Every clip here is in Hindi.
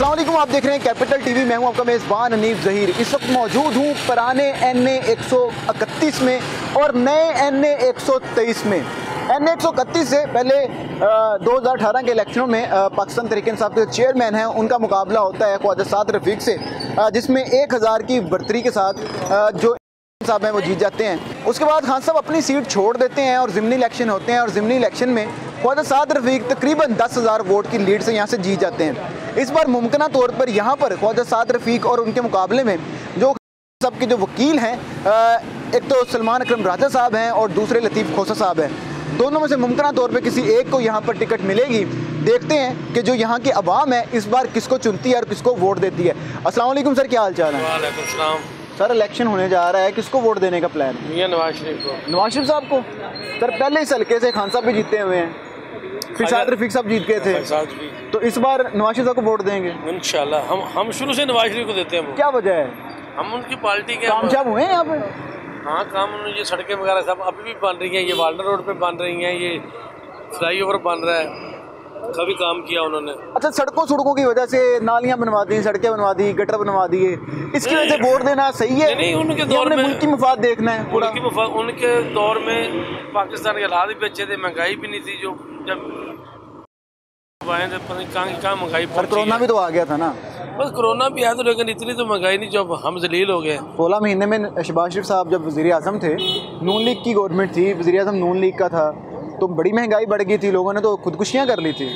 अस्सलाम वालेकुम, आप देख रहे हैं कैपिटल टीवी। मैं हूं आपका मेज़बान हनीफ ज़हीर। इस वक्त मौजूद हूं पुराने NA 131 में और नए NA 123 में। NA 131 से पहले 2018 के इलेक्शनों में पाकिस्तान तहरीक इंसाफ के चेयरमैन हैं, उनका मुकाबला होता है ख्वाजा साद रफ़ीक से, जिसमें 1000 की बढ़तरी के साथ जो साहब हैं वो जीत जाते हैं। उसके बाद खान साहब अपनी सीट छोड़ देते हैं और ज़िमनी इलेक्शन होते हैं और ज़िमनी इलेक्शन में ख्वाजा साद रफ़ीक तकरीबन 10,000 वोट की लीड से यहाँ से जीत जाते हैं। इस बार मुमकिन तौर पर यहाँ पर ख्वाजा साद रफ़ीक और उनके मुकाबले में जो साहब के जो वकील हैं, एक तो सलमान अकरम राजा साहब हैं और दूसरे लतीफ़ खोसा साहब हैं। दोनों में से मुमकिन तौर पर किसी एक को यहाँ पर टिकट मिलेगी। देखते हैं कि जो यहाँ की आवाम है इस बार किसको चुनती है और किसको वोट देती है। अस्सलाम वालेकुम सर, क्या हाल चाल है? वालेकुम सलाम सर, इलेक्शन होने जा रहा है, किसको वोट देने का प्लान है? मियां नवाज शरीफ को। नवाज शरीफ साहब को? सर पहले इस हल्के से खान साहब भी जीते हुए हैं, फिर साद रफ़ीक साहब जीत गए थे, तो इस बार नवाज शरीफ साहब को वोट देंगे इंशाल्लाह। हम शुरू से नवाज शरीफ को देते हैं। क्या वजह है? हम उनकी पार्टी के कामयाब हुए हैं यहाँ पे? हाँ, काम उन्होंने, ये सड़कें वगैरह सब अभी भी बन रही हैं, ये वाल्डर रोड पे बन रही हैं, ये फ्लाई ओवर बन रहा है, काफ़ी काम किया उन्होंने। अच्छा, सड़कों की वजह से नालियाँ बनवा दी, सड़कें बनवा दी, गटर बनवा दिए, इसकी वजह से वोट देना सही है? नहीं, उनके दौर में मुल्क की मफाद देखना है पूरा। उनके दौर में पाकिस्तान के हालात भी अच्छे थे, महंगाई भी नहीं थी। जो जब आए थे कहाँ महंगाई, पर कोरोना भी तो आ गया था ना। बस कोरोना भी आया तो, लेकिन इतनी तो महंगाई नहीं जब हम जलील हो गए। 16 महीने में शहबाज शरीफ साहब जब वज़ीर आज़म थे, नून लीग की गवर्नमेंट थी, वज़ीर आज़म नून लीग का था, तो बड़ी महंगाई बढ़ गई थी, लोगों ने तो खुदकुशियाँ कर ली थी।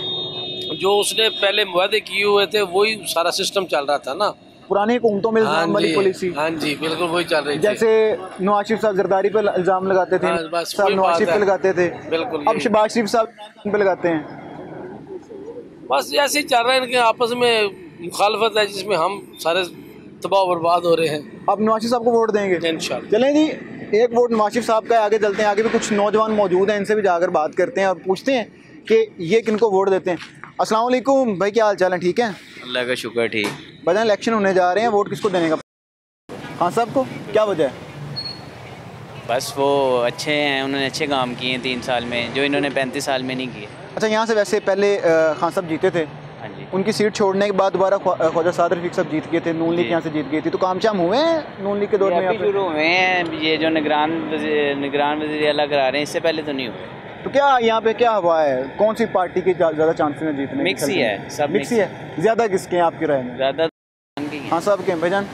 जो उसने पहले वादे किए हुए थे वही सारा सिस्टम चल रहा था ना, पुरानी हुकूमतों में इल्जाम वाली पॉलिसी। हाँ जी, बिल्कुल वही चल रही थी। जैसे नवाज शरीफ साहब जरदारी पे इल्जाम लगाते थे, सब नवाज शरीफ पे लगाते थे, बिल्कुल। अब शहबाज शरीफ साहब पे लगाते हैं। बस ऐसे ही चल रहा है, इनके आपस में मुखालफत है जिसमें हम सारे तबाह बर्बाद हो रहे हैं। अब नवाज शरीफ साहब को वोट देंगे इंशाल्लाह। चलें जी, एक वोट नवाज शरीफ साहब का। आगे चलते हैं, आगे भी कुछ नौजवान मौजूद हैं, इनसे भी जाकर बात करते हैं और पूछते हैं कि ये किनको वोट देते हैं। अस्सलाम वालेकुम भाई, क्या हाल चाल है? ठीक है, अल्लाह का शुक्र। ठीक। बताएं, इलेक्शन होने जा रहे हैं, वोट किसको देने का? खान साहब को। क्या वजह है? बस वो अच्छे हैं, उन्होंने अच्छे काम किए हैं 3 साल में, जो इन्होंने 35 साल में नहीं किए। अच्छा, यहाँ से वैसे पहले खान साहब जीते थे, हाँ जी। उनकी सीट छोड़ने के बाद दोबारा ख्वाजा साद रफ़ीक साहब जीत गए थे, नून लीग यहाँ से जीत गई थी, तो कामयाब हुए हैं नून लीग के दौर में? शुरू हुए हैं, ये जो निगरान वज़ीर आला करा रहे हैं, इससे पहले तो नहीं हुए। तो क्या यहाँ पे क्या हवा है, कौन सी पार्टी के ज़्यादा चांसेस हैं जीतने? मिक्स ही है, सब मिक्स ही है। ज़्यादा किसके हैं आपकी राय में? ज़्यादा हाँ साहब के भाईजान।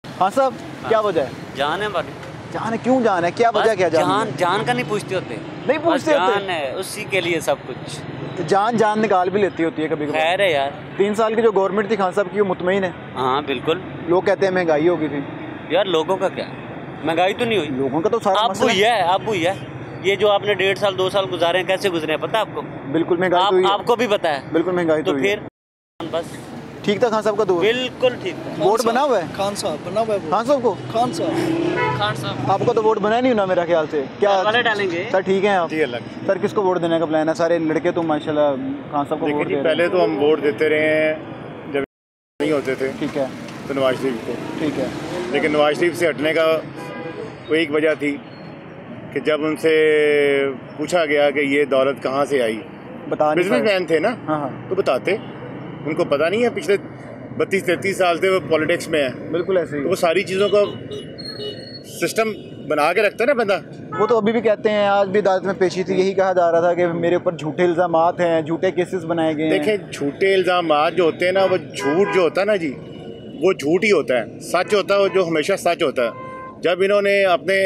हाँ साहब, क्या वजह है? जान है बाकी। जान है? क्यों जान है? क्या वजह? क्या जान का नहीं पूछते होते, नहीं पूछते होते? जान है उसी के लिए सब कुछ। जान निकाल भी लेती होती है कभी कभी। खैर है यार, 3 साल की जो गवर्नमेंट थी खान साहब की, वो मुतमईन है? हाँ बिल्कुल। लोग कहते हैं महंगाई हो गई थी। यार लोगों का क्या, महंगाई तो नहीं हुई, लोगों का तो सारा अब हुई है, अब हुई है। ये जो आपने 1.5 साल 2 साल गुजारे हैं, कैसे गुजरे हैं पता है आपको? बिल्कुल महंगाई आपको भी पता है। बिल्कुल महंगाई तो फिर बस ठीक था खान साहब का? तो बिल्कुल ठीक था। वोट बना हुआ है खान साहब बना हुआ है। खान साहब को? खान साहब आपका तो वोट बना नहीं ना मेरा ख्याल से। क्या वाले डालेंगे सर? ठीक है आप? जी अलग। सर किसको वोट देने का प्लान है? सारे लड़के तो माशाल्लाह खान साहब को वोट दे रहे हैं। पहले तो हम वोट देते रहे हैं जब नहीं होते थे, ठीक है, तो नवाज शरीफ को, ठीक है, लेकिन नवाज शरीफ से हटने का वो एक वजह थी कि जब उनसे पूछा गया कि ये दौलत कहाँ से आई, बिजनेसमैन थे ना, हाँ हाँ, तो बताते। उनको पता नहीं है, पिछले 32-33 साल से वो पॉलिटिक्स में है। बिल्कुल ऐसे ही। तो वो सारी चीज़ों का सिस्टम बना के रखता है ना बंदा। वो तो अभी भी कहते हैं, आज भी अदालत में पेशी थी, यही कहा जा रहा था कि मेरे ऊपर झूठे इल्ज़ामात हैं, झूठे केसेस बनाए गए हैं। देखें, झूठे इल्ज़ामात जो होते हैं ना, वो झूठ जो होता है ना जी, वो झूठ ही होता है। सच होता है जो हमेशा सच होता है। जब इन्होंने अपने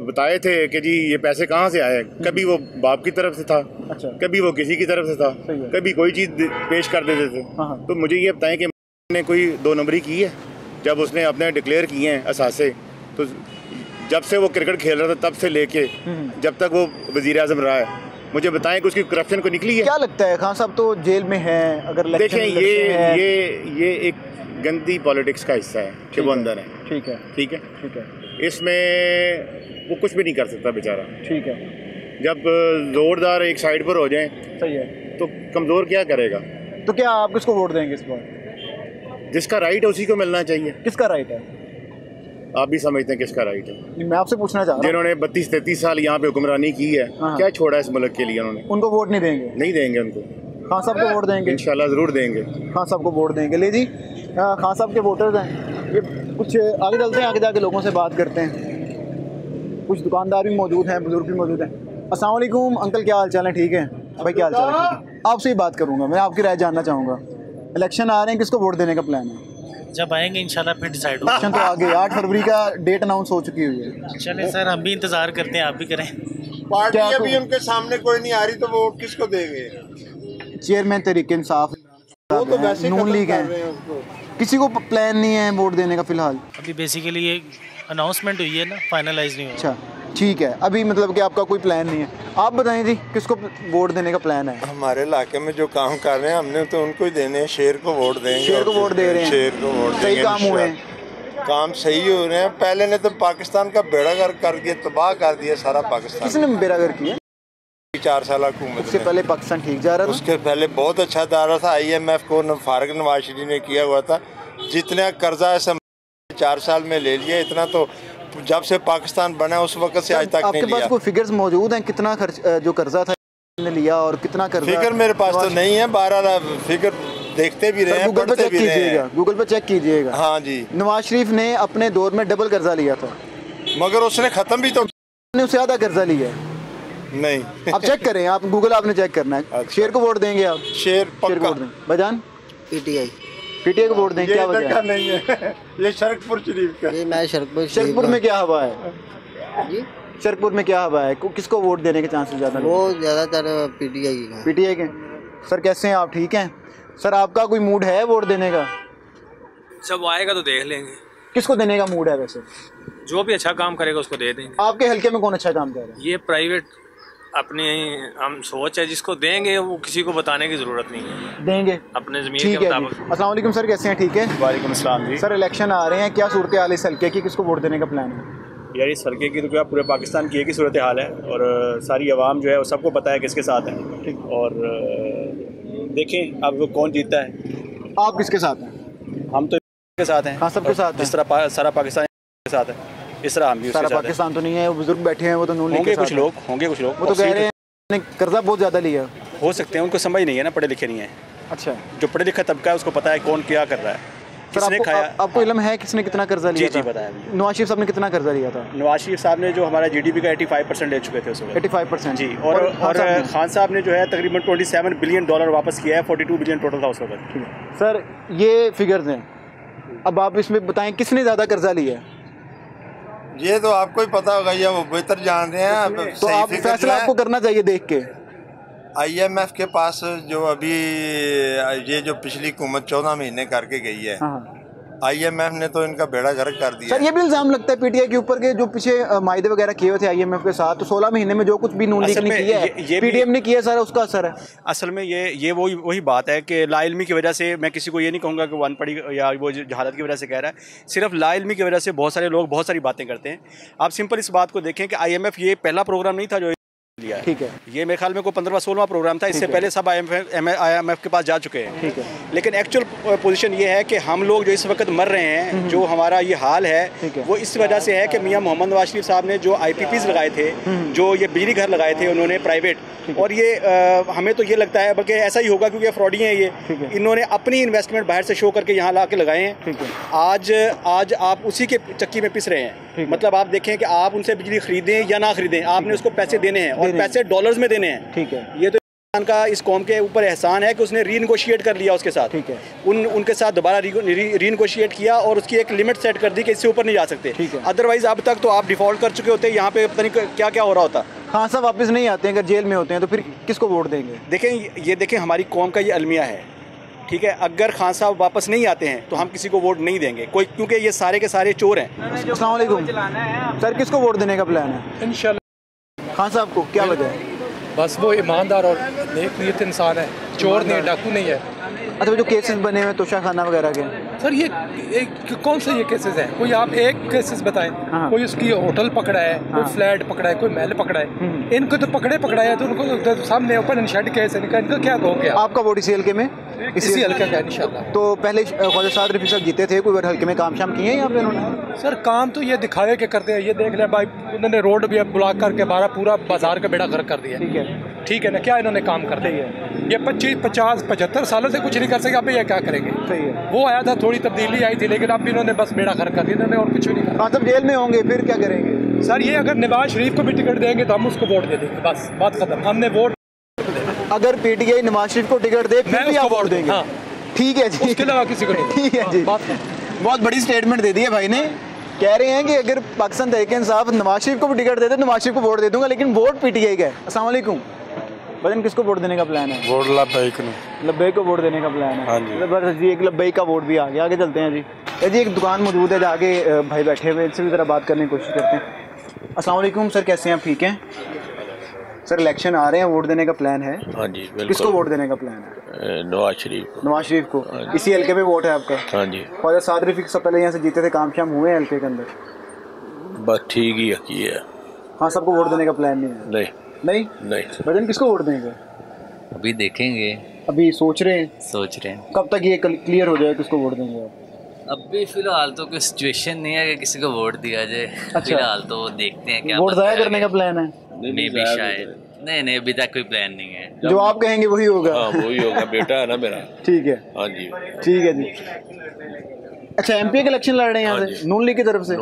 बताए थे कि जी ये पैसे कहाँ से आए, कभी वो बाप की तरफ से था, अच्छा, कभी वो किसी की तरफ से था, कभी कोई चीज़ पेश कर देते थे। हाँ। तो मुझे ये बताएं कि मैंने कोई 2 नंबरी की है? जब उसने अपने डिक्लेयर किए हैं असासे, तो जब से वो क्रिकेट खेल रहा था तब से लेके जब तक वो वज़ीर आज़म रहा है, मुझे बताएं कि उसकी करप्शन को निकली है? क्या लगता है खान साहब तो जेल में हैं? अगर देखें, ये एक गंदी पॉलिटिक्स का हिस्सा है कि वो अंदर है। ठीक है, ठीक है, ठीक है, इसमें वो कुछ भी नहीं कर सकता बेचारा। ठीक है। जब जोरदार एक साइड पर हो जाए, सही है, तो कमज़ोर क्या करेगा? तो क्या आप किसको वोट देंगे इस बार? जिसका राइट है उसी को मिलना चाहिए। किसका राइट है? आप भी समझते हैं किसका राइट है? मैं आपसे पूछना चाह रहा हूं। जिन्होंने 32-33 साल यहाँ पे हुक्मरानी की है, हाँ। क्या छोड़ा इस मुल्क के लिए उन्होंने? उनको वोट नहीं देंगे? नहीं देंगे उनको। खान साहब को वोट देंगे? इंशाल्लाह ज़रूर देंगे। खान साहब को वोट देंगे। ले जी, खान साहब के वोटर्स हैं ये। कुछ आगे चलते हैं, आगे जाके लोगों से बात करते हैं। कुछ दुकानदार भी मौजूद हैं, बुजुर्ग भी मौजूद हैं। अस्सलाम वालेकुम अंकल, क्या हाल चाल है? ठीक है भाई, क्या हाल चाल है? ठीक है। आपसे ही बात करूँगा, मैं आपकी राय जानना चाहूँगा। इलेक्शन आ रहे हैं, किसको वोट देने का प्लान है? जब आएंगे इंशाल्लाह फिर डिसाइड होगा। इलेक्शन तो आगे 8 फरवरी का डेट अनाउंस हो चुकी हुई है। चले सर, हम भी इंतज़ार करते हैं, आप भी करें। पार्टी अभी उनके सामने कोई नहीं आ रही तो वो किसको देंगे? चेयरमैन तहरीक इंसाफ, वो तो वैसे नून खत्म लीग कर है, रहे हैं उसको। किसी को प्लान नहीं है वोट देने का फिलहाल? अभी बेसिकली ये अनाउंसमेंट हुई है ना, फाइनलाइज नहीं हुआ। अच्छा ठीक है, अभी मतलब कि आपका कोई प्लान नहीं है। आप बताएं जी, किसको वोट देने का प्लान है? हमारे इलाके में जो काम कर रहे हैं हमने तो उनको ही देने हैं। शेर को वोट देंगे। शेर को वोट दे रहे हैं? शेर को वोट सही देंगे। काम हुए हैं? काम सही हो रहे हैं। पहले ने तो पाकिस्तान का बेड़ा गर्क करके तबाह कर दिया सारा पाकिस्तान। किसने बेरागर किया? 4 साल हुकूमत उससे में। पहले पाकिस्तान ठीक जा रहा था? उसके पहले बहुत अच्छा जा रहा था। IMF को फारूक नवाज शरीफ ने किया हुआ था। जितना कर्जा है 4 साल में ले लिया, इतना तो जब से पाकिस्तान बना उस वक्त से आज तक नहीं आपके लिया। पास कोई फिगर्स मौजूद हैं, कितना खर्च जो कर्जा था ने लिया और कितना कर्जा? फिगर मेरे पास तो नहीं है। 12 फिगर देखते भी रहे हैं, गूगल पे पढ़ते चेक भी रहे कीजिएगा, हैं। गूगल पे चेक कीजिएगा। हाँ जी, नवाज शरीफ ने अपने दौर में डबल कर्जा लिया था, मगर उसने खत्म भी तो ने उससे ज़्यादा कर्जा लिया है। नहीं। आप चेक करें, आप गूगल आपने चेक करना है। अच्छा। शेर को वोट देंगे आप? शेर शेर को पक्का वोट देंगे। बजान PTI PTI को वोट देंगे? क्या वजह है? नहीं है। ये शरकपुर शरीफ का। ये मैं शरकपुर में क्या हवा है? जी शरकपुर में क्या हवा है? किसको वोट देने के चांसेस ज़्यादा? वो ज़्यादातर PTI की है। PTI के। सर कैसे हैं आप? ठीक हैं सर। आपका कोई मूड है वोट देने का? जब आएगा तो देख लेंगे। किसको देने का मूड है वैसे? जो भी अच्छा काम करेगा उसको दे देंगे। आपके हल्के में कौन अच्छा काम कर रहा है? ये प्राइवेट अपने हम सोच है, जिसको देंगे वो किसी को बताने की ज़रूरत नहीं है, देंगे अपने ज़मीन ठीक के है। मुताबिक। अस्सलाम वालेकुम सर, कैसे हैं? ठीक है। वालेकुम अस्सलाम जी। सर इलेक्शन आ रहे हैं, क्या सूरत हाल है इस हल्के की? किसको वोट देने का प्लान है? यार इस हल्के की तो क्या पूरे पाकिस्तान की एक ही सूरत हाल है और सारी आवाम जो है वो सबको पता है किसके साथ है। और देखें अब वो कौन जीतता है। आप किसके साथ हैं? हम तो के साथ हैं। हाँ, सबके साथ हैं। जिस तरह सारा पाकिस्तान के साथ है, इस तरह हम भी उसके सारा साथ हैं। पाकिस्तान तो नहीं है, वो बुजुर्ग बैठे हैं, वो तो नून लीग होंगे के साथ कुछ हैं। लोग, होंगे कुछ लोग। वो तो कह रहे हैं ने कर्जा बहुत ज़्यादा लिया। हो सकते हैं, उनको समझ नहीं है ना, पढ़े लिखे नहीं है। अच्छा, जो पढ़े लिखा तबका है उसको पता है कौन क्या कर रहा है, सर किसने खाया। आपको इल्म है किसने कितना कर्जा लिया था? जी बताया मुझे। नवाज शरीफ साहब ने कितना कर्जा लिया था? नवाज शरीफ साहब ने जो हमारा GDP का 85% ले चुके थे उस वक्त। 85% जी। और खान साहब ने जो है तकरीबन $27 बिलियन वापस किया है। 42 बिलियन टोटल था उस वक्त। सर ये फिगर्स हैं, अब आप इसमें बताएं किसने ज़्यादा कर्जा लिया है? ये तो आपको ही पता होगा, ये वो बेहतर जान रहे हैं। तो आप फैसला आपको करना चाहिए देख के। IMF के पास जो अभी ये जो पिछली हुकूमत 14 महीने करके गई है, हाँ। IMF ने तो इनका बेड़ा गर्क कर दिया। सर ये भी इल्जाम लगता है PTI के ऊपर के जो पीछे मायदे वगैरह किए हुए थे IMF के साथ, तो 16 महीने में जो कुछ भी नून लीग ने किया है, PDM ने किया, सारा उसका असर है। असल में ये वही बात है कि लाइल्मी की वजह से, मैं किसी को ये नहीं कहूँगा कि वो अनपढ़ी या वो जहालत की वजह से कह रहा है, सिर्फ लाइल्मी की वजह से बहुत सारे लोग बहुत सारी बातें करते हैं। आप सिंपल इस बात को देखें कि IMF ये पहला प्रोग्राम नहीं था जो लिया है। ठीक है। ये मेरे ख्याल में कोई 15वां-16वां प्रोग्राम था। इससे पहले सब IMF के पास जा चुके हैं। ठीक है। लेकिन एक्चुअल पोजीशन ये है कि हम लोग जो इस वक्त मर रहे हैं, जो हमारा ये हाल है, वो इस वजह से है कि मियां मोहम्मद नवाज शरीफ साहब ने जो IPPs लगाए थे, जो ये बिजली घर लगाए थे उन्होंने प्राइवेट, और ये हमें तो ये लगता है बल्कि ऐसा ही होगा क्योंकि फ्रॉडी हैं ये, इन्होंने अपनी इन्वेस्टमेंट बाहर से शो करके यहाँ ला के लगाए हैं। आज आप उसी के चक्की में पिस रहे हैं। मतलब आप देखें कि आप उनसे बिजली खरीदें या ना खरीदें, आपने उसको पैसे देने हैं और पैसे डॉलर्स में देने हैं। ठीक है। ये तो का इस कौम के ऊपर एहसान है कि उसने रीनेगोशिएट कर लिया उसके साथ। ठीक है। उनके साथ दोबारा रीनेगोशिएट किया और उसकी एक लिमिट सेट कर दी कि इससे ऊपर नहीं जा सकते। अदरवाइज अब तक तो आप डिफॉल्ट कर चुके होते, यहाँ पे पता नहीं क्या क्या हो रहा होता। खान साहब वापस नहीं आते हैं, अगर जेल में होते हैं तो फिर किसको वोट देंगे? देखें हमारी कौम का ये अलमिया है, ठीक है। अगर खान साहब वापस नहीं आते हैं तो हम किसी को वोट नहीं देंगे कोई, क्योंकि ये सारे के सारे चोर हैं। अस्सलाम वालेकुम सर, किसको वोट देने का प्लान है? इंशाल्लाह खान साहब को। क्या वजह है? बस वो ईमानदार और नेक नीयत इंसान है, चोर नहीं है, डाकू नहीं है। अच्छा, जो केसेस बने हुए तोशा खाना वगैरह के, सर ये कौन से ये केसेस हैं? कोई आप एक केसेस बताएं। कोई उसकी होटल पकड़ा है, कोई फ्लैट पकड़ा है, कोई महल पकड़ा है। इनको तो पकड़ा है तो उनको तो सामने ओपन एंड शट केस है, इनका क्या कहोगे? आपका वोट इसी हल्के में? इसी हल्के का इंशाल्लाह। तो पहले ख्वाजा साद रफीक साहब जीते थे, कोई हल्के में काम शाम किए हैं यहाँ पे उन्होंने? सर काम तो ये दिखावे के करते हैं, ये देख लें भाई, उन्होंने रोड भी ब्लॉक करके हमारा पूरा बाजार का बेड़ा गर्क कर दिया। ठीक है। ठीक है ना, क्या इन्होंने काम कर दिया है? ये 25, 50, 75 सालों से कुछ नहीं कर सके, अब ये क्या करेंगे? सही है। वो आया था, थोड़ी तब्दीली आई थी, लेकिन अब इन्होंने बस बेड़ा खर कर दिया इन्होंने, और कुछ नहीं करा। हाँ, तब जेल में होंगे, फिर क्या करेंगे? सर ये अगर नवाज शरीफ को भी टिकट देंगे तो हम उसको वोट दे देंगे, बस बात खत्म। हमने वोट, अगर पीटीआई नवाज शरीफ को टिकट दे फिर भी आप वोट देंगे? हाँ, ठीक है जी, उसके अलावा किसी को नहीं। ठीक है जी, बहुत बड़ी स्टेटमेंट दे दी है भाई ने। कह रहे हैं कि अगर पाकिस्तान तहरीक इंसाफ नवाज शरीफ को भी टिकट दे दे, नवाज शरीफ को वोट दे दूंगा, लेकिन वोट पीटीआई का है। अस्सलाम वालेकुम भाईजान, किसको वोट देने का प्लान है? वोट लब्बैक को वोट देने का प्लान है। हाँ जी। बस जी, एक लब्बैक का वोट भी आ गया। आगे चलते हैं जी। जी एक दुकान मौजूद है, जाके भाई बैठे हुए, इनसे भी ज़रा बात करने की कोशिश करते हैं। अस्सलाम वालेकुम सर, कैसे हैं आप? ठीक हैं सर। इलेक्शन आ रहे हैं, वोट देने का प्लान है? हाँ जी, बिल्कुल। किसको वोट देने का प्लान है? नवाज शरीफ को। नवाज शरीफ को। इसी हल्के में वोट है आपका? हाँ जी। ख्वाजा साद रफीक से पहले यहाँ से जीते थे, काम शाम हुए हैं हल्के के अंदर? बस ठीक ही है। हाँ, सबको वोट देने का प्लान नहीं है? नहीं। भाईजान किसको वोट देंगे? अभी देखेंगे, अभी सोच रहे हैं। कब तक ये क्लियर हो जाए किसको वोट देंगे आप? अभी फिलहाल तो कोई सिचुएशन नहीं है कि किसी को वोट दिया जाए। अच्छा। फिलहाल तो देखते हैं क्या वोट ज़ाया करने का प्लान है? मे भी शायद नहीं, अभी तक कोई प्लान नहीं है। जो आप कहेंगे वही होगा? हाँ, वही होगा, बेटा है ना मेरा। ठीक है। हाँ जी, ठीक है जी। अच्छा, एमपी के इलेक्शन लड़ रहे हैं यहाँ से नून लीग की तरफ से?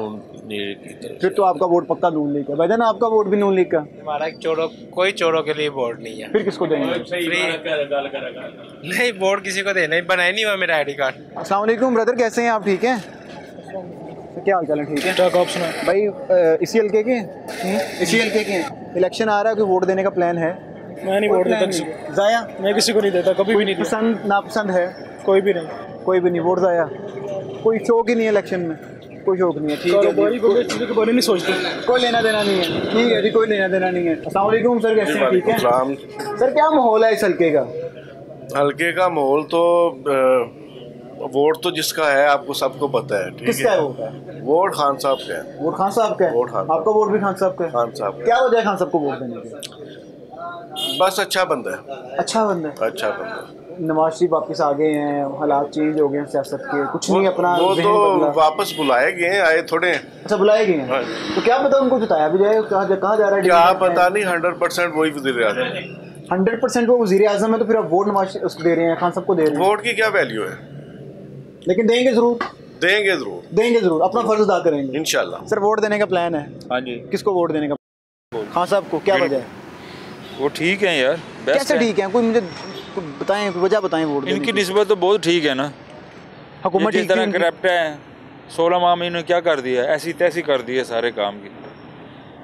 फिर तो आपका वोट पक्का नून लीग का। भाईजान आपका वोट भी नून लीग का? हमारा कोई चोरों के लिए वोट नहीं है। फिर किसको देंगे? नहीं, वोट किसी को देना ही, बनाया नहीं हुआ मेरा आईडी कार्ड। अस्सलाम वालेकुम ब्रदर, कैसे हैं आप? ठीक हैं? क्या हाल चाल है? ठीक है। क्या ऑप्शन है भाई? इसी हल्के के इसी हल्के के इलेक्शन आ रहा है, कोई वोट देने का प्लान है? मैं नहीं वोट देता। ज़ाया? मैं किसी को नहीं देता, कभी भी नहीं दिया। पसंद नापसंद है? कोई भी नहीं। कोई भी नहीं, वोट ज़ाया। कोई शौक ही नहीं है इलेक्शन में? कोई शौक नहीं है। ठीक है जी, के बारे नहीं सोचते, कोई लेना देना नहीं है। ठीक है जी, कोई लेना देना नहीं है। अस्सलाम वालेकुम सर, कैसे हैं? ठीक है सर। क्या माहौल है इस हल्के का? हल्के का माहौल तो वोट तो जिसका है आपको सबको पता है। ठीक किसका है? वोट खान साहब का है। वोट खान साहब का है? वोट खान आपका वोट भी खान साहब का है? खान साहब। क्या वजह है खान साहब को वोट देने की? बस अच्छा बंदा है। अच्छा बंदा है। अच्छा बंदा। नवाज शरीफ वापस आ गए हैं, हालात चेंज हो गए हैं सियासत के, कुछ नहीं अपना वो ज़हन तो बदला। वापस बुलाए गए हैं, आए थोड़े। अच्छा, बुलाए गए हैं। तो क्या पता उनको जिताया भी जाए? कहाँ जा रहा है? क्या पता नहीं, 100% वही वज़ीर आज़म। 100% वो वज़ीर आज़म है, तो फिर आप वोट नवाज उसको दे रहे हैं, खान साहब को दे रहे हैं? वोट की क्या वैल्यू है? लेकिन देंगे जरूर। देंगे जरूर, अपना फर्ज अदा करेंगे इंशाल्लाह। सर, वोट देने का प्लान है? हाँ जी। किसको वोट देने का? खान साहब को। क्या वजह है? वो ठीक है यार, कैसे ठीक है? कोई मुझे बताएं, वजह बताएं वोट देने इनकी निस्बत तो बहुत ठीक है ना। हुकूमत जिस तरह करप्ट है, 16 माह में इन्होंने क्या कर दिया, ऐसी तैसी कर दी है सारे काम की।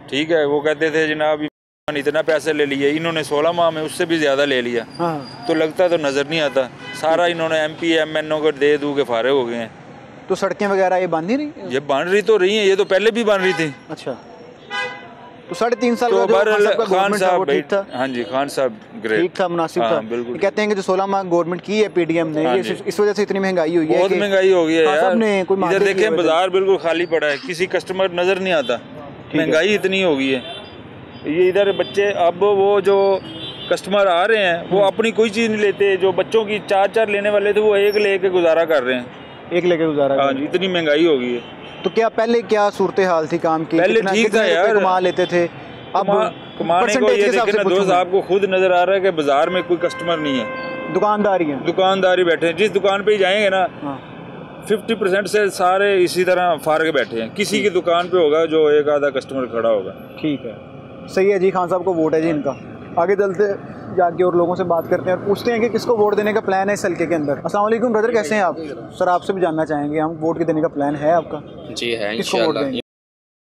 ठीक है, वो कहते थे जनाब इतना पैसे ले लिए, इन्होंने 16 माह में उससे भी ज़्यादा ले लिया। हाँ। तो लगता तो नज़र नहीं आता, सारा इन्होंने MP MNO को दे दू के फारे हो गए हैं। तो सड़कें वगैरह ये बन नहीं रही? ये बन रही तो रही हैं, ये तो पहले भी बन रही थी। अच्छा, तो 3.5 साल तो का खान साहब ठीक था? हाँ जी, खान साहब ग्रेट, ठीक था, मुनासिब था। बिल्कुल। कहते हैं कि जो 16 माह गवर्नमेंट की है PDM ने, हाँ ये इस वजह से इतनी महंगाई हुई है। बहुत महंगाई हो गई है यार। इधर देखें, बाजार बिल्कुल खाली पड़ा है, किसी कस्टमर नजर नहीं आता, महंगाई इतनी हो गई है। ये इधर बच्चे, अब वो जो कस्टमर आ रहे हैं वो अपनी कोई चीज़ नहीं लेते, जो बच्चों की 4 लेने वाले थे वो एक लेके गुजारा कर रहे हैं। एक लेके गुजारा? हाँ जी, इतनी महंगाई हो गई है। तो क्या पहले क्या सूरत हाल थी काम की? पहले ठीक था यार, कमा लेते थे। अब कमाने को ये देखे ना दोस्त, आपको खुद नजर आ रहा है कि बाजार में कोई कस्टमर नहीं है, दुकानदारी बैठे हैं। जिस दुकान पे ही जाएंगे ना 50% से सारे इसी तरह फारग बैठे हैं, किसी की दुकान पे होगा जो एक आधा कस्टमर खड़ा होगा। ठीक है, सही है जी। खान साहब को वोट है जी इनका। आगे चलते जाके और लोगों से बात करते हैं और पूछते हैं कि किसको वोट देने का प्लान है इस हल्के के अंदर। अस्सलाम वालेकुम ब्रदर, कैसे हैं आप? सर, आपसे भी जानना चाहेंगे हम, वोट देने का प्लान है आपका? जी है, किसको वोट देंगे?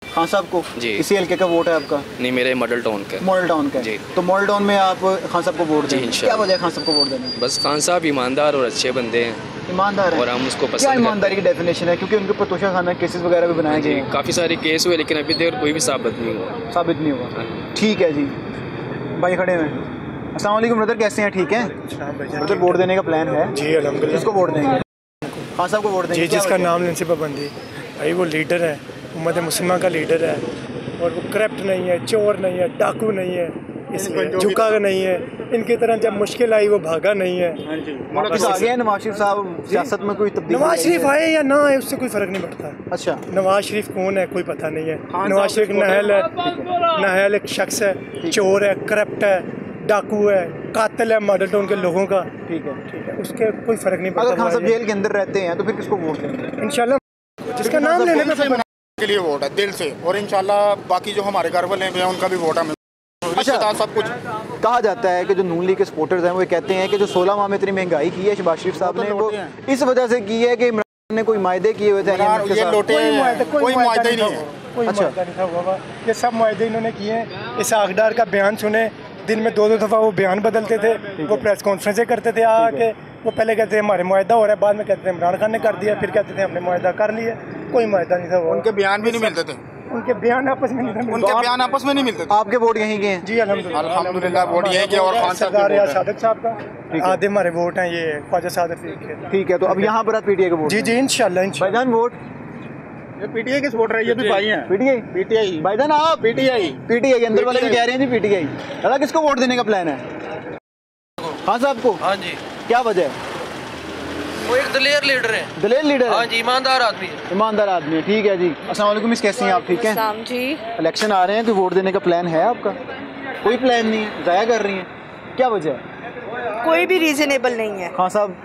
खान साहब को? जी। इसी हल्के का वोट है आपका? नहीं, मेरे मॉडल टाउन का। मॉडल टाउन का? जी। तो मॉडल टाउन में आप खान साहब को वोट देंगे? क्या वजह है खान साहब को वोट देने? बस खान साहब ईमानदार और अच्छे बंदे हैं। ईमानदार है? और हम उसको पसंद। क्या ईमानदारी की डेफिनेशन है? क्योंकि उनके ऊपर तोशा खाना केसेस वगैरह भी बनाए गए हैं। काफ़ी सारे केस हुए, लेकिन अभी तक कोई भी साबित नहीं हुआ। ठीक है जी, भाई खड़े हुए। अस्सलाम वालेकुम ब्रदर, कैसे हैं? ठीक है ब्रदर, वोट देने का प्लान है? जी अल्हम्दुलिल्लाह। किसको वोट देंगे? खान साहब को वोट देंगे? जी, जिसका नाम लेने से पाबंदी। भाई वो लीडर है, उम्मत मुस्लिमा का लीडर है, और वो करप्ट नहीं है, चोर नहीं है, डाकू नहीं है, झुका नहीं है। इनकी तरह जब मुश्किल आई वो भागा नहीं है। वापस आ गए नवाज शरीफ साहब, सियासत में कोई तब्दीली? नवाज शरीफ आए या ना आए उससे कोई फ़र्क नहीं पड़ता। अच्छा, नवाज शरीफ कौन है कोई पता नहीं है। नवाज शरीफ नाहल है, नाहल एक शख्स है, चोर है, करप्ट है, डाकू है, कातिल है मॉडल टाउन के लोगों का। ठीक है, उसके कोई फर्क नहीं पड़ता। अगर खान साहब जेल के अंदर रहते हैं तो फिर किसको वोट देंगे? इंशाल्लाह जिसका नाम लेने में के लिए वोट है दिल से, और इंशाल्लाह बाकी जो हमारे घर वाले हैं उनका भी वोट है। अच्छा, सब कुछ कहा जाता है कि जो नून लीग के सपोर्टर्स हैं वो कहते हैं कि जो 16 माह में इतनी महंगाई की है शहबाज शरीफ साहब ने, वो इस वजह से की है कि इमरान ने कोई मायदे किए हुए थे। कोई मुआहदा ही नहीं है, कोई मुआहदा नहीं था हुआ। ये सब मुआहदे इन्होंने किए हैं। इस आखदार का बयान सुने, दिन में 2-2 दफ़ा वो बयान बदलते थे, वो प्रेस कॉन्फ्रेंसें करते थे आके। वो पहले कहते थे हमारे मुआहदा हो रहा है, बाद में कहते थे इमरान खान ने कर दिया, फिर कहते थे हमने मुआहदा कर लिया। कोई मुआहदा नहीं था। वो उनके बयान भी नहीं मिलते थे, उनके बयान आपस में नहीं मिलते। उनके बयान आपस में नहीं मिलते थे। आपके वोट यहीं के हैं? जी अल्हम्दुलिल्लाह वोट यहीं के। और खान सादिक साहब का आधे हमारे वोट हैं, ये ख्वाजा सादिक के। ठीक है, तो अब यहाँ पर आप पीटीआई के वोट? जी इंशाल्लाह। भाईजान वोट ये पीटीआई के वोट रहे, ये भी भाई हैं। पीटीआई भाईजान आप? पीटीआई अंदर वाले भी कह रहे हैं जी पीटीआई। दादा किसको वोट देने का प्लान है? खान साहब को? हाँ जी। क्या वजह है? वो एक दलेर लीडर है। दलेर लीडर? हाँ जी, ईमानदार आदमी है। ईमानदार आदमी है, ठीक है जी। अस्सलाम वालेकुम मिस, कैसी हैं आप? ठीक हैं जी। इलेक्शन आ रहे हैं, कोई वोट देने का प्लान है आपका? कोई प्लान नहीं है, ज़ाया कर रही हैं, क्या वजह है? कोई भी रीजनेबल नहीं है। खान साहब,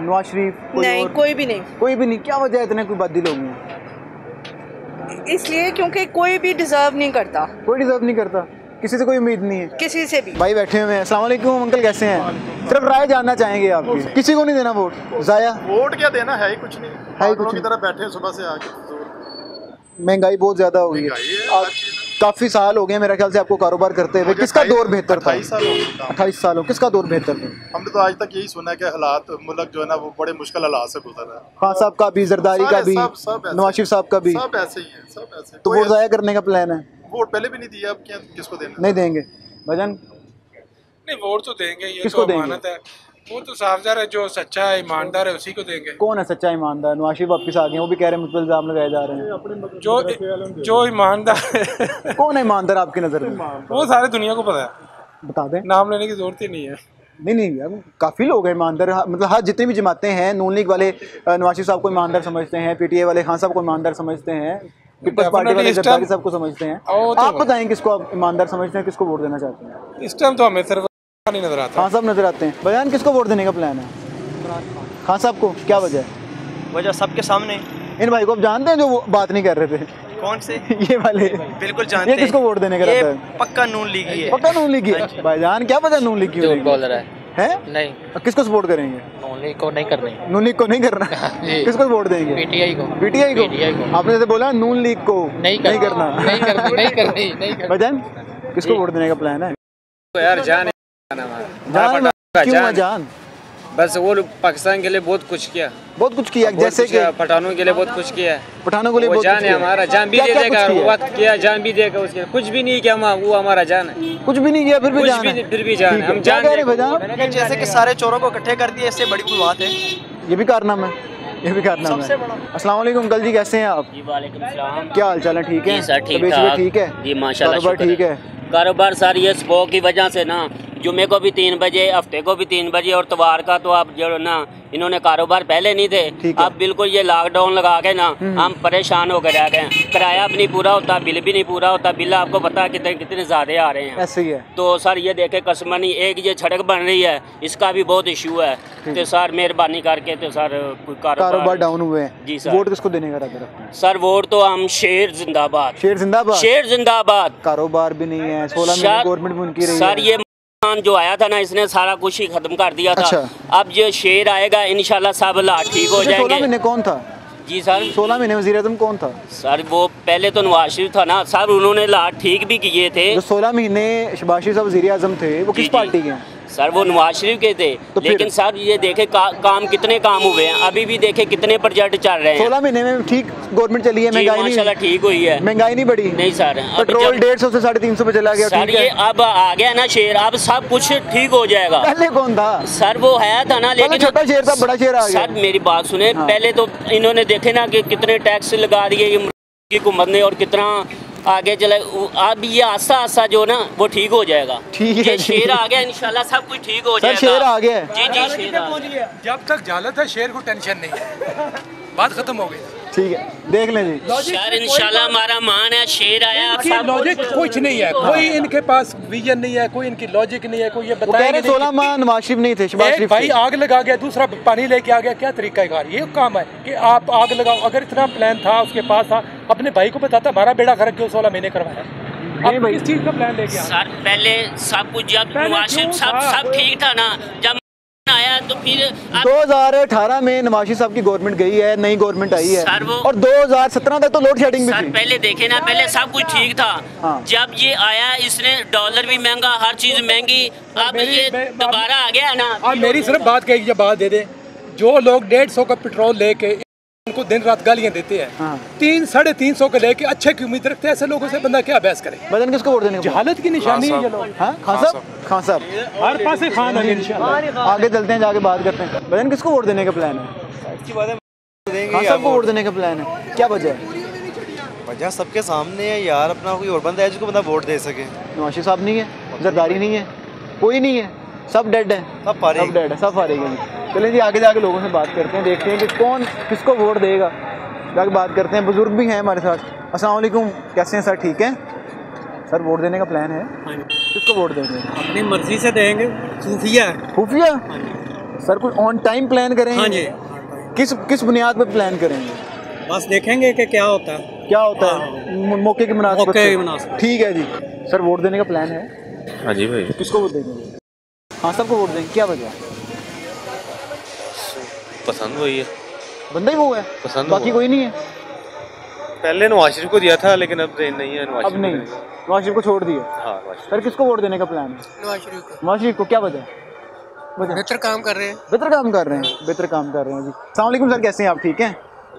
नवाज शरीफ? नहीं, कोई भी नहीं। कोई भी नहीं, क्या वजह है इतने कोई बादी लोग हैं? इसलिए क्योंकि कोई भी डिजर्व नहीं करता। कोई डिजर्व नहीं करता, किसी से कोई उम्मीद नहीं है किसी से भी। भाई बैठे हुए हैं। अस्सलाम वालेकुम अंकल, कैसे हैं? सिर्फ राय जानना चाहेंगे आपकी, किसी को नहीं देना वोट? ज़ाया वोट क्या देना है ही कुछ नहीं, है कुछ की तरह बैठे सुबह से आके। महंगाई बहुत ज़्यादा हो गई है। काफ़ी साल हो गए मेरे ख्याल से आपको कारोबार करते हुए। किसका दौर बेहतर था? 28 साल हो, किसका दौर बेहतर था? हमने तो आज तक यही सुना है कि हालात मुल्क जो है ना वो बड़े मुश्किल हालात से गुजर रहा है। खान साहब का भी, जरदारी का भी, नवाज शरीफ साहब का भी, सब ऐसे ही है, सब ऐसे। तो वोट ज़ाया करने का प्लान है? वोट पहले भी नहीं दिया, अब क्या किसको देना? नहीं देंगे भजन? नहीं, वोट तो देंगे, ये किसको तो देंगे? अमानत है। वो तो साफ ज़ाहिर है, जो सच्चा है ईमानदार है उसी को देंगे। कौन है सच्चा ईमानदार? नवाज शरीफ वापस आ गए, वो भी कह रहे हैं मुझ पर इल्जाम लगाए जा रहे हैं। जो ईमानदार है। कौन है ईमानदार आपकी नज़र में? वो सारी दुनिया को पता है, बता दें। नाम लेने की जरूरत ही नहीं है। नहीं यार, काफ़ी लोग हैं ईमानदार, मतलब हर जितनी भी जमातें हैं। नून लीग वाले नवाज शरीफ साहब को ईमानदार समझते हैं, पीटीआई वाले खान साहब को ईमानदार समझते हैं, पीपल्स पार्टी वाले जरदारी साहब को समझते हैं। आप बताएं किसको आप ईमानदार समझते हैं, किसको वोट देना चाहते हैं? इस टाइम तो हमें सिर्फ नहीं नजर आता। खान साहब नजर आते हैं। बयान किसको वोट देने का प्लान है? खान साहब को। क्या वजह है? वजह सबके सामने। इन भाई को आप जानते हैं जो वो बात नहीं कर रहे थे? कौन से? ये वाले बिल्कुल जानते हैं। ये किसको वोट देने का रहता है? पक्का नून लीग ही है। पक्का नून लीग है? भाईजान क्या वजह नून लीग की? झूठ बोल रहा है? नहीं। किसको सपोर्ट करेंगे? नून लीग को नहीं करनी। नून लीग को नहीं करना? किसको वोट देंगे? पीटीआई को। पीटीआई को? आपने जैसे बोला नून लीग को नहीं करना। नहीं करनी। भाईजान किसको वोट देने का प्लान है? यार जान जान बस वो पाकिस्तान के लिए बहुत कुछ किया, जैसे कि पठानों के लिए बहुत कुछ किया। पठानों के लिए वो जान है हमारा, जान भी दे देगा, वक्त किया जान भी देगा। उसके कुछ भी नहीं किया, वो हमारा जान है। कुछ भी नहीं किया फिर भी जान है। फिर भी जान है, हम जान है। जैसे कि सारे चोरों को इकट्ठे कर दिया, इससे बड़ी कोई बात है? ये भी कारनामा है, ये भी कारनामा है। अस्सलाम वालेकुम अंकल जी, कैसे हैं आप? जी वालेकुम सलाम। क्या हाल चाल है? ठीक है सर, ठीक है जी माशाल्लाह। कारोबार ठीक है? कारोबार सर ये स्मोक की वजह से ना, जुमे को भी 3 बजे, हफ्ते को भी 3 बजे और त्योहार का तो आप जो ना इन्होंने कारोबार पहले नहीं थे। अब बिल्कुल ये लॉकडाउन लगा के ना हम परेशान होकर रह गए। किराया भी नहीं पूरा होता, बिल भी नहीं पूरा होता। बिल आपको पता है कितने ज़्यादा आ रहे हैं। ऐसे ही है। तो सर ये देखे कस्टमर नहीं, एक ये सड़क बन रही है, इसका भी बहुत इशू है। तो सर मेहरबानी करके तो सर कारोबार डाउन हुए हैं। जी सर। वोट किसको देने का इरादा रखते हैं? सर वोट तो हम शेर जिंदाबाद। शेर जिंदाबाद? शेर जिंदाबाद। कारोबार भी नहीं है, 16 महीने गवर्नमेंट में उनकी रही है। सर ये जो आया था ना, इसने सारा कुछ ही खत्म कर दिया था। अच्छा। अब जो शेर आएगा इंशाल्लाह सब हालात ठीक हो जाएंगे। 16 महीने कौन था? जी सर, 16 महीने वज़ीर-ए-आज़म कौन था? सर वो पहले तो नवाज शरीफ था ना सर, उन्होंने हालात ठीक भी किए थे। जो 16 महीने शहबाज शरीफ साहब वज़ीर-ए-आज़म थे वो किस पार्टी के हैं? सर वो नवाज शरीफ के थे। तो लेकिन सर ये देखे काम कितने काम हुए हैं, अभी भी देखे कितने प्रोजेक्ट चल रहे हैं। 16 महीने में ठीक गवर्नमेंट चली है, महंगाई माशाल्लाह ठीक हुई है। महंगाई नहीं बढ़ी? नहीं सर, पेट्रोल 150 से 350 पे चला गया। सर ये अब आ गया ना शेर, अब सब कुछ ठीक हो जाएगा। पहले कौन था? सर वो है था ना, लेकिन छोटा शेर था, बड़ा शेर आ गया। सर मेरी बात सुने, पहले तो इन्होंने देखे ना कि कितने टैक्स लगा दिए की हुकूमत ने और कितना आगे चले। अब ये आस्ता आस्ता जो ना वो ठीक हो जाएगा। ठीक है, शेर आ गया इंशाल्लाह सब कुछ ठीक हो जाएगा। शेर आ गया। जी शेर आ गया। जब तक जालत है शेर को टेंशन नहीं है, बात खत्म हो गई। ठीक है, देख लें जी यार इंशाल्लाह हमारा मान है, शेर आया। इनकी लॉजिक कुछ नहीं है, कोई इनके पास विजन नहीं है, कोई इनकी लॉजिक नहीं है, कोई ये बताएंगे 16 माह नवाज शरीफ नहीं थे, शहबाज शरीफ भाई आग लगा गया, दूसरा पानी लेके आ गया, क्या तरीका है कार? ये काम है कि आप आग लगाओ। अगर इतना प्लान था उसके पास था, अपने भाई को बताता हमारा बेड़ा गर्क क्यों 16 महीने करवाया? अब किस चीज का प्लान लेके आया? सर पहले सब कुछ जब नवाज शरीफ सब ठीक था ना, जब आया तो फिर 2018 में नवाज शरीफ साहब की गवर्नमेंट गई है, नई गवर्नमेंट आई है, और 2017 तक तो लोड शेडिंग भी थी। पहले देखे ना, पहले सब कुछ ठीक था। जब ये आया इसने डॉलर भी महंगा, हर चीज महंगी, अब ये दोबारा आ गया ना। अब मेरी सिर्फ बात कही बात दे दे, जो लोग 150 का पेट्रोल लेके उनको दिन रात गालियां देते हैं, 300-350 के लेके अच्छे की उम्मीद रखते हैं, ऐसे लोगों से बंदा क्या बहस करे? बदन किसको वोट देने? जहालत की निशानी है ये लोग। खान साहब, खान साहब हर पास से खान है इंशाल्लाह। आगे चलते हैं, जाके बात करते हैं। बदन किसको वोट देने का प्लान है? खान साहब को वोट देने का प्लान है, क्या वजह है? वजह सबके सामने है यार, अपना कोई और बंदा है जिसको बंदा वोट दे सके। नवाज शरीफ साहब नहीं है, जरदारी नहीं है, कोई नहीं है, सब डेड है, सब डेड है, सब फारिग है। चलिए जी आगे जाके लोगों से बात करते हैं, देखते हैं कि कौन किसको वोट देगा, जाके बात करते हैं। बुजुर्ग भी हैं हमारे साथ। अस्सलाम वालेकुम, कैसे हैं सर? ठीक है सर, वोट देने का प्लान है, किसको वोट देंगे? अपनी मर्जी से देंगे। खुफिया खुफिया सर, कुछ ऑन टाइम प्लान करेंगे? हाँ जी। किस बुनियाद पर प्लान करेंगे? बस देखेंगे कि क्या होता है, क्या होता है मौके की मुनासिबत। ठीक है जी सर, वोट देने का प्लान है? हाँ जी भाई। किसको वोट देंगे? हाँ सबको वोट देंगे, क्या वजह? पसंद वही है, बंदा ही वो है पसंद, बाकी कोई नहीं है। पहले नवाज शरीफ को दिया था लेकिन अब नहीं है, अब नहीं, नवाज शरीफ को छोड़ दिया। हाँ, सर किसको वोट देने का प्लान है? नवाज शरीफ को। नवाज शरीफ को, क्या वजह? बेहतर काम कर रहे हैं, बेहतर काम कर रहे हैं, बेहतर काम कर रहे हैं जी। अस्सलाम वालेकुम सर, कैसे हैं आप? ठीक हैं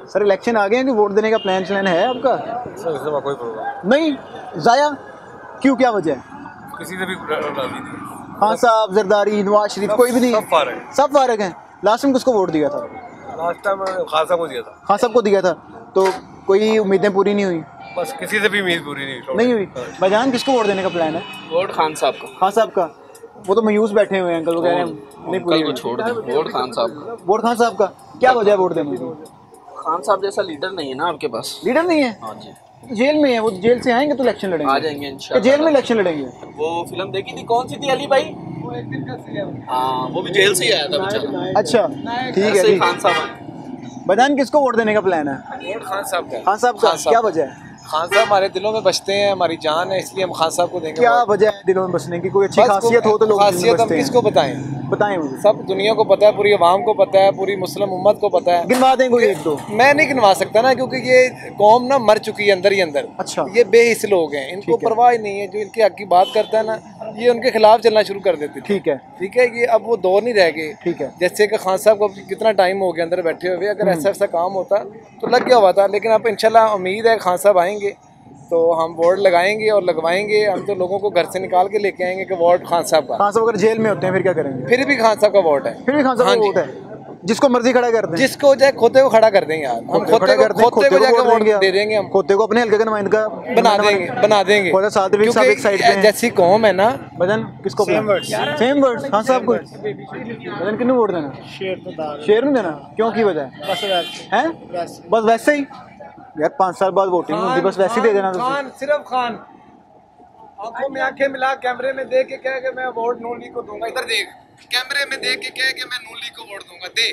सर। इलेक्शन आ गए हैं कि वोट देने का प्लान है आपका? सर इस दफा कोई प्रोग्राम नहीं, जाया क्यों, क्या वजह है? किसी से भी राजी नहीं। हाँ साहब, जरदारी, नवाज शरीफ, कोई भी नहीं, सब फारिग हैं। लास्ट टाइम किसको वोट दिया था? लास्ट टाइम खान साहब को दिया था। खान साहब को दिया था, तो कोई उम्मीदें पूरी नहीं हुई? बस किसी से भी उम्मीद पूरी नहीं हुई। भाईजान किसको वोट देने का प्लान है? वोट खान साहब को। खान साहब का? वो तो मायूस बैठे हुए हैं अंकल, वो कह रहे हैं नहीं पूरी को छोड़ दो, वोट खान साहब का। वोट खान साहब का, क्या वजह है वोट देने की? खान साहब जैसा लीडर नहीं है ना आपके पास। लीडर नहीं है? हाँ जी। जेल में है वो, जेल से आएंगे तो इलेक्शन लड़ेंगे? आ जाएंगे इंशाल्लाह। जेल में इलेक्शन लड़ेंगे? वो फिल्म देखी थी, कौन सी थी अली भाई? वो एक दिन का सीएम। हाँ, वो भी जेल से ही आया था बेचारा। अच्छा ठीक है जी। खान साहब। बदान किसको वोट देने का प्लान है? वोट खान साहब का। खान साहब का, क्या वजह है? खान साहब हमारे दिलों में बसते हैं, हमारी जान है, इसलिए हम खान साहब को देंगे। क्या वजह है दिलों में बसने की? कोई अच्छी खासियत हो तो लोग खासियत हम किसको बताएं? बताएं मुझे। सब दुनिया को पता है, पूरी आवाम को पता है, पूरी मुस्लिम उम्मत को पता है। गिनवा दें कोई एक दो? मैं नहीं गिनवा सकता ना, क्योंकि ये कौम ना मर चुकी है अंदर ही अंदर। अच्छा। ये बेहिस लोग हैं, इनको परवाह ही नहीं है। जो इनके हक की बात करता है ना, ये उनके खिलाफ चलना शुरू कर देते। ठीक है, ठीक है, ये अब वो दौर नहीं रह गए। ठीक है, जैसे कि खान साहब को कितना टाइम हो गया अंदर बैठे हुए, अगर ऐसा ऐसा काम होता तो लग गया हुआ था। लेकिन अब इंशाल्लाह उम्मीद है खान साहब आएंगे तो हम वोट लगाएंगे और लगवाएंगे। हम तो लोगों को घर से निकाल के लेके आएंगे कि वोट खान साहब का। खान साहब अगर जेल में होते हैं फिर क्या करेंगे? फिर भी खान साहब का वोट है। फिर भी खान साहब का वोट है, जिसको मर्जी खड़ा कर दें, जिसको चाहे खोते को खड़ा कर देंगे यार। हम खोते को जाकर वोट दे देंगे, हम खोते को अपने हल्के का नुमाइंदा बना देंगे। जैसी कौम है ना बदन, किसको सेम वर्ड्स खान साहब को बदन किन्नू वोट देना? शेर नहीं देना, क्यों की वजह है? बस वैसे ही यार, 5 साल बाद वोटिंग होगी, बस वैसे ही दे देना। खान सिर्फ खान आंखों में आंखें मिला, कैमरे में देख के कह के मैं वोट नून लीग को दूंगा। इधर देख, कैमरे में देख के कह के मैं नून लीग को वोट दूंगा। दे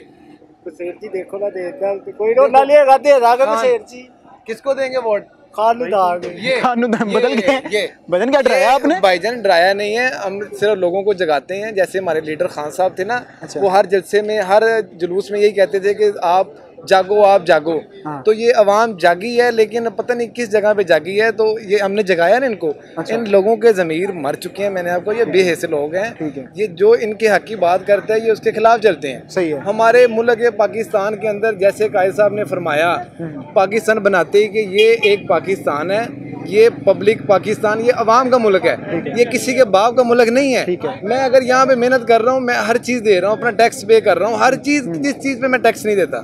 शेर जी, देखो ना, देगा कोई रोक ना लिएगा, दे दागा में शेर जी। किसको देंगे वोट? खानुदान। ये खानुदान बदल गए। ये बदन क्या डराया आपने? भाईजान डराया नहीं है, हम सिर्फ लोगों को जगाते हैं। जैसे हमारे लीडर खान साहब थे ना, वो हर जलसे में, हर जुलूस में यही कहते थे कि आप जागो, आप जागो। तो ये अवाम जागी है, लेकिन पता नहीं किस जगह पे जागी है। तो ये हमने जगाया ना इनको। इन लोगों के ज़मीर मर चुके हैं। मैंने आपको, ये बेहिस लोग हैं। ये जो इनके हक की बात करते हैं, ये उसके खिलाफ चलते हैं। सही है। हमारे मुल्क पाकिस्तान के अंदर, जैसे कायद साहब ने फरमाया, पाकिस्तान बनाते ही कि ये एक पाकिस्तान है, ये पब्लिक पाकिस्तान, ये अवाम का मुल्क है, ये किसी के बाप का मुल्क नहीं है। मैं अगर यहाँ पे मेहनत कर रहा हूँ, मैं हर चीज़ दे रहा हूँ, अपना टैक्स पे कर रहा हूँ, हर चीज़, जिस चीज़ पे मैं टैक्स नहीं देता।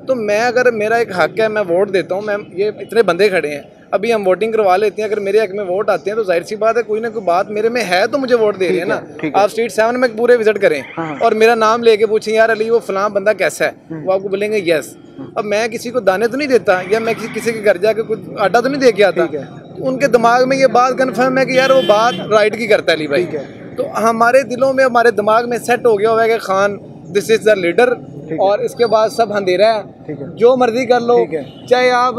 तो मैं, अगर मेरा एक हक है, मैं वोट देता हूँ। मैं, ये इतने बंदे खड़े हैं, अभी हम वोटिंग करवा लेते हैं, अगर मेरे हक में वोट आते हैं तो जाहिर सी बात है कोई ना कोई बात मेरे में है तो मुझे वोट दे रहे हैं ना। आप स्ट्रीट 7 में पूरे विजिट करें और मेरा नाम लेके पूछें यार अली वो फलां बंदा कैसा है, वो आपको बोलेंगे यस। अब मैं किसी को दाने तो नहीं देता या मैं किसी के घर जाके कुछ आटा तो नहीं दे के आता, उनके दिमाग में ये बात कन्फर्म है कि यार वो बात राइट की करता है अली भाई। तो हमारे दिलों में हमारे दिमाग में सेट हो गया हुआ है कि Khan this is the leader, और इसके बाद सब अंधेरा है, जो मर्जी कर लो, चाहे आप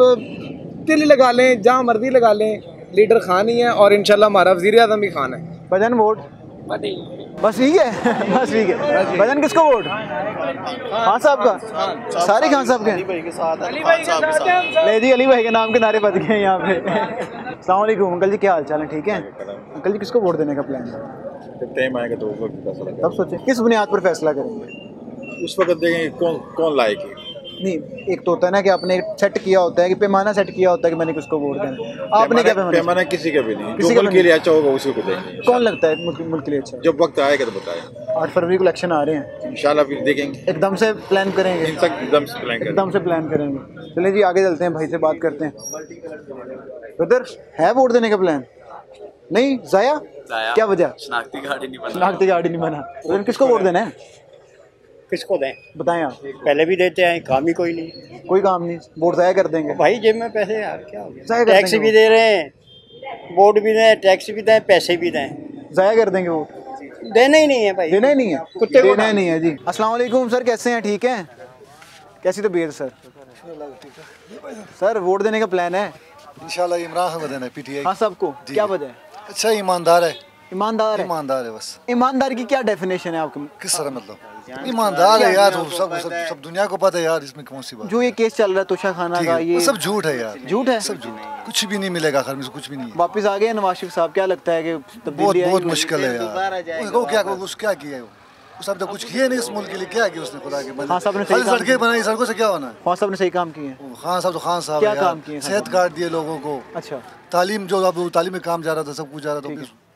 तिल लगा लें, जहाँ मर्जी लगा लें, लीडर खान ही है और इंशाल्लाह हमारा वज़ीर आज़म भी खान है। भजन वोट बस ठीक है, बस ठीक है। भजन किसको वोट? खान साहब का, सारे खान साहब के ले जी, अली भाई के नाम के नारे बज गए हैं यहाँ पे। अस्सलाम वालेकुम अंकल जी, क्या हाल चाल है? ठीक है अंकल जी, किसको वोट देने का प्लान है? टाइम आएगा तो तब सोचें किस बुनियाद पर फैसला करेंगे। उस वक्त देखेंगे कौन लायक है। नहीं, एक तो होता है ना कि आपने सेट किया होता है कि पैमाना सेट किया होता है कि मैंने किसको वोट देना। आपने क्या पैमाना? किसी का भी नहीं, किसी मुल्क के लिए अच्छा होगा उसी को देंगे। कौन लगता है मुल्क के लिए अच्छा? जब वक्त आएगा तो बताएं। 8 फरवरी को इलेक्शन आ रहे हैं, इंशाल्लाह फिर देखेंगे। एकदम से प्लान करेंगे, एकदम से प्लान करेंगे। चलिए जी आगे चलते हैं, भाई से बात करते हैं। उधर है वोट देने का प्लान? नहीं, जाया क्या वजह? शनाख्ती कार्ड ही नहीं बना। शनाख्ती कार्ड ही नहीं बना। किसको वोट देना है? किसको दें बताएं आप। पहले भी देते हैं, काम ही कोई नहीं। कोई काम नहीं, वोट जाया कर देंगे भाई, जेब में पैसे यार क्या हो गया। टैक्स भी दे रहे हैं, वोट भी दें, टैक्स भी दें, पैसे भी दें, जाया कर देंगे वोट। देना ही नहीं है भाई, देना ही नहीं है, कुत्ते देना ही नहीं है जी। अस्सलाम वालेकुम सर, कैसे हैं? ठीक हैं? कैसी तबीयत सर? सर वोट देने का प्लान है इंशाल्लाह। इमरान खान को देना है, पीटीआई। हाँ सबको, क्या वजह है? अच्छा ईमानदार है। ईमानदार है बस। ईमानदार की क्या डेफिनेशन है आपके? किस तरह मतलब? ईमानदार है यार, सब दुनिया को पता है यार, इसमें कौन सी बात। जो ये केस चल रहा है तोशा खाना का, ये सब झूठ है यार, झूठ है, सब झूठ। कुछ भी नहीं मिलेगा आखिर में, कुछ भी नहीं है। वापस आ गए नवाज शरीफ साहब, क्या लगता है कि बहुत मुश्किल है यार। उसको क्या किया है उस अब तक कुछ किया नहीं इस मुल्क के लिए। क्या किया उसने खुदा के बंदे? खान साहब ने सड़कें बनाई, सड़कों से क्या होना है? खान साहब ने सही काम किए। खान साहब तो खान साहब क्या काम किए? सेहत कार्ड दिए लोगों को। अच्छा, तालीम जो अब तालीम में काम जा रहा था, सब कुछ जा रहा था,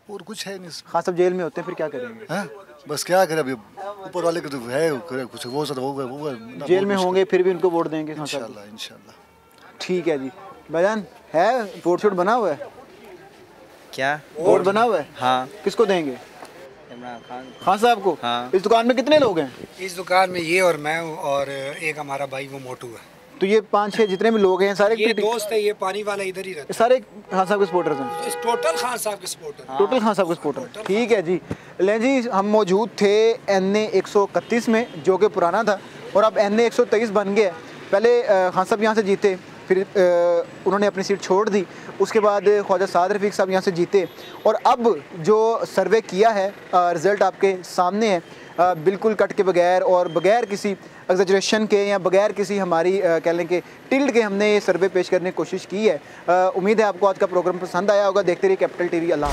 और कुछ है नहीं। खान साहब जेल में होते हैं, फिर क्या करेंगे? हैं बस क्या करें, अभी ऊपर वाले को तो है कुछ, वो सब होगा, जेल में होंगे फिर भी उनको वोट देंगे इंशाल्लाह इंशाल्लाह। ठीक है जी। भाईजान है वोट शोट बना हुआ है? क्या वोट बना हुआ है? हाँ। किसको देंगे? इमरान खान। खान साहब को? हाँ। इस दुकान में कितने लोग हैं? इस दुकान में ये और मैं हूँ और एक हमारा भाई वो मोटू है। तो ये 5-6 जितने भी लोग हैं सारे ये दोस्त है, ये पानी वाला इधर ही रहता है। सारे खान साहब के सपोर्टर्स हैं? टोटल खान साहब के सपोर्टर। टोटल खान साहब के सपोर्टर। ठीक है जी। लें जी, हम मौजूद थे NA 131 में, जो कि पुराना था और अब NA 123 बन गया। पहले खान साहब यहाँ से जीते, फिर उन्होंने अपनी सीट छोड़ दी, उसके बाद ख्वाजा साद रफ़ीक साहब यहाँ से जीते और अब जो सर्वे किया है रिज़ल्ट आपके सामने है, बिल्कुल कट के बगैर और बगैर किसी एग्जैजरेशन के या बगैर किसी हमारी कह लें कि टिल्ड के हमने ये सर्वे पेश करने की कोशिश की है। उम्मीद है आपको आज का प्रोग्राम पसंद आया होगा। देखते रहिए कैपिटल TV। अल्लाह।